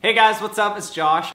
Hey guys, what's up? It's Josh.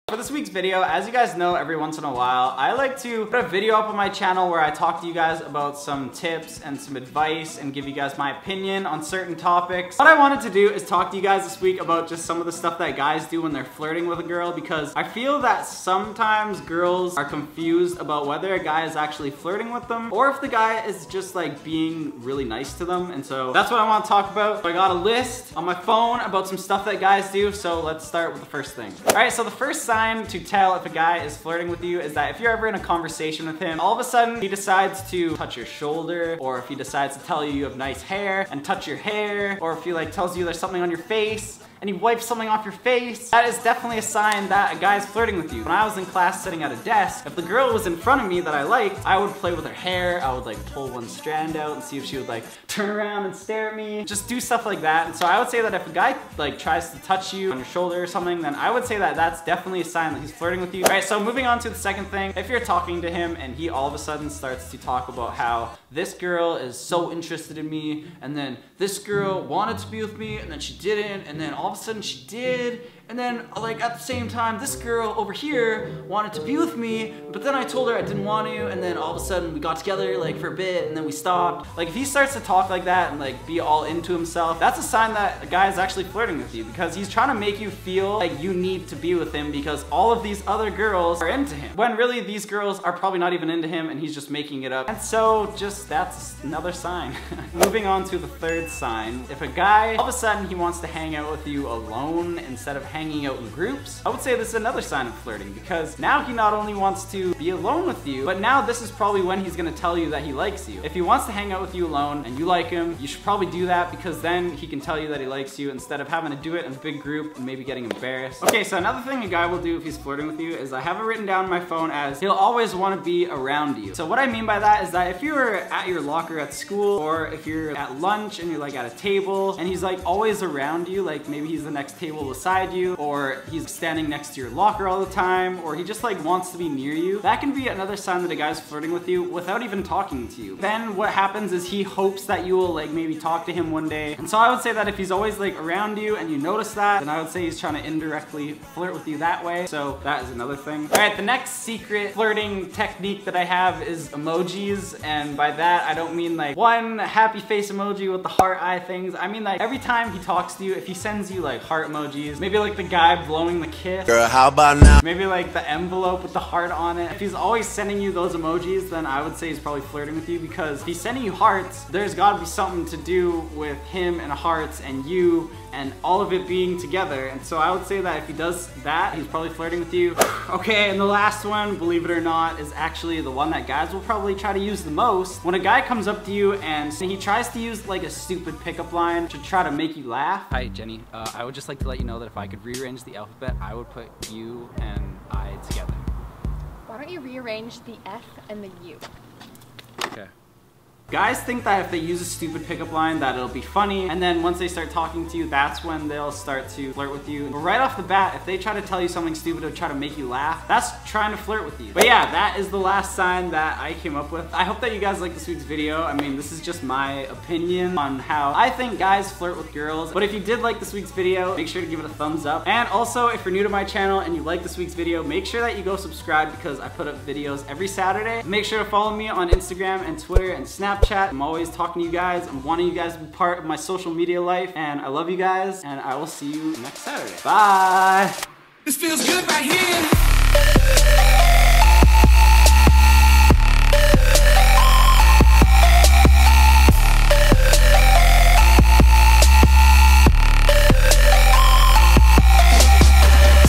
For this week's video, as you guys know, every once in a while, I like to put a video up on my channel where I talk to you guys about some tips and some advice and give you guys my opinion on certain topics. What I wanted to do is talk to you guys this week about just some of the stuff that guys do when they're flirting with a girl, because I feel that sometimes girls are confused about whether a guy is actually flirting with them or if the guy is just like being really nice to them. And so that's what I want to talk about. So I got a list on my phone about some stuff that guys do, so let's start with the first thing. Alright, so the first sign to tell if a guy is flirting with you is that if you're ever in a conversation with him, all of a sudden he decides to touch your shoulder, or if he decides to tell you you have nice hair and touch your hair, or if he like tells you there's something on your face and he wipes something off your face, that is definitely a sign that a guy is flirting with you. When I was in class sitting at a desk, if the girl was in front of me that I liked, I would play with her hair, I would like pull one strand out and see if she would like turn around and stare at me, just do stuff like that. And so I would say that if a guy like tries to touch you on your shoulder or something, then I would say that that's definitely a sign that he's flirting with you. All right, so moving on to the second thing, if you're talking to him and he all of a sudden starts to talk about how this girl is so interested in me, and then this girl wanted to be with me, and then she didn't, and then all of a sudden she did, and then like at the same time this girl over here wanted to be with me, but then I told her I didn't want to, and then all of a sudden we got together like for a bit and then we stopped. Like if he starts to talk like that and like be all into himself, that's a sign that a guy is actually flirting with you, because he's trying to make you feel like you need to be with him because all of these other girls are into him, when really these girls are probably not even into him and he's just making it up. And so just that's another sign. Moving on to the third sign, if a guy all of a sudden he wants to hang out with you alone instead of hanging out in groups, I would say this is another sign of flirting, because now he not only wants to be alone with you, but now this is probably when he's gonna tell you that he likes you. If he wants to hang out with you alone and you like him, you should probably do that, because then he can tell you that he likes you instead of having to do it in a big group and maybe getting embarrassed. Okay, so another thing a guy will do if he's flirting with you is I have it written down on my phone as he'll always want to be around you. So what I mean by that is that if you're at your locker at school, or if you're at lunch and you're like at a table and he's like always around you, like maybe he's the next table beside you, or he's standing next to your locker all the time, or he just like wants to be near you, that can be another sign that a guy's flirting with you without even talking to you. Then what happens is he hopes that you will like maybe talk to him one day. And so I would say that if he's always like around you and you notice that, then I would say he's trying to indirectly flirt with you that way. So that is another thing. All right, the next secret flirting technique that I have is emojis. And by that, I don't mean like one happy face emoji with the heart eye things. I mean like every time he talks to you, if he sends you like heart emojis, maybe like the guy blowing the kiss. Girl, how about now? Maybe like the envelope with the heart on it. If he's always sending you those emojis, then I would say he's probably flirting with you, because if he's sending you hearts, there's gotta be something to do with him and hearts and you and all of it being together. And so I would say that if he does that, he's probably flirting with you. Okay, and the last one, believe it or not, is actually the one that guys will probably try to use the most. When a guy comes up to you and he tries to use like a stupid pickup line to try to make you laugh. Hi, Jenny. I would just like to let you know that if I could rearrange the alphabet, I would put you and I together. Why don't you rearrange the F and the U? Okay. Guys think that if they use a stupid pickup line that it'll be funny, and then once they start talking to you, that's when they'll start to flirt with you. But right off the bat, if they try to tell you something stupid or try to make you laugh, that's trying to flirt with you. But yeah, that is the last sign that I came up with. I hope that you guys like this week's video. I mean, this is just my opinion on how I think guys flirt with girls. But if you did like this week's video, make sure to give it a thumbs up. And also, if you're new to my channel and you like this week's video, make sure that you go subscribe, because I put up videos every Saturday. Make sure to follow me on Instagram and Twitter and Snapchat. I'm always talking to you guys. I'm wanting you guys to be part of my social media life, and I love you guys, and I will see you next Saturday. Bye! This feels good right here.